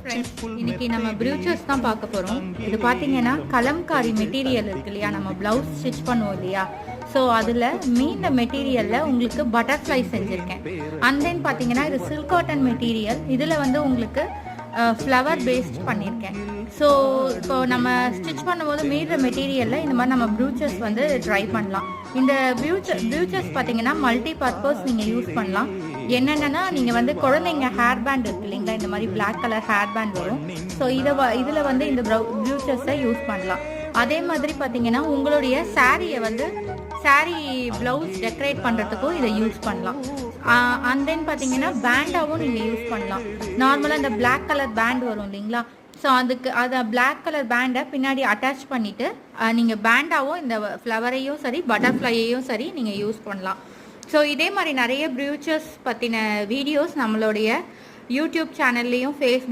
Friends, இன்னைக்கு நம்ம brochures தான் பார்க்க போகிறோம். இது பார்த்தீங்கன்னா கலம்காரி மெட்டீரியல் இருக்கு இல்லையா, நம்ம ப்ளவுஸ் ஸ்டிச் பண்ணுவோம் இல்லையா. ஸோ அதில் மீந்த மெட்டீரியலில் உங்களுக்கு பட்டர்ஃப்ளை செஞ்சுருக்கேன். அண்ட் தென் பார்த்தீங்கன்னா இது சில்க் காட்டன் மெட்டீரியல். இதில் வந்து உங்களுக்கு ஃப்ளவர் பேஸ்ட் பண்ணியிருக்கேன். ஸோ இப்போ நம்ம ஸ்டிச் பண்ணும்போது மீற மெட்டீரியலில் இந்த மாதிரி நம்ம ப்ரூச்சர்ஸ் வந்து ட்ரை பண்ணலாம். இந்த ப்ரூச்சர்ஸ் பார்த்தீங்கன்னா மல்டி பர்பஸ் நீங்கள் யூஸ் பண்ணலாம். என்னென்னா நீங்கள் வந்து குழந்தைங்க ஹேர் பேண்ட் இருக்கு இல்லைங்களா, இந்த மாதிரி பிளாக் கலர் ஹேர் பேண்ட் வரும். ஸோ இதில் வந்து இந்த ப்ரூச்சர்ஸை யூஸ் பண்ணலாம். அதே மாதிரி பார்த்தீங்கன்னா உங்களுடைய சாரியை வந்து சாரீ ப்ளவுஸ் டெக்கரேட் பண்ணுறதுக்கும் இதை யூஸ் பண்ணலாம். அண்ட் தென் பார்த்தீங்கன்னா பேண்டாகவும் நீங்கள் யூஸ் பண்ணலாம். நார்மலாக இந்த பிளாக் கலர் பேண்ட் வரும் இல்லைங்களா, ஸோ அதை பிளாக் கலர் பேண்டை பின்னாடி அட்டாச் பண்ணிவிட்டு நீங்கள் பேண்டாவும் இந்த ஃப்ளவரையும் சரி பட்டர்ஃப்ளையையும் சரி நீங்கள் யூஸ் பண்ணலாம். ஸோ இதே மாதிரி நிறைய ப்ரூச்சர்ஸ் பற்றின வீடியோஸ் நம்மளுடைய யூடியூப் சேனல்லையும் ஃபேஸ்புக்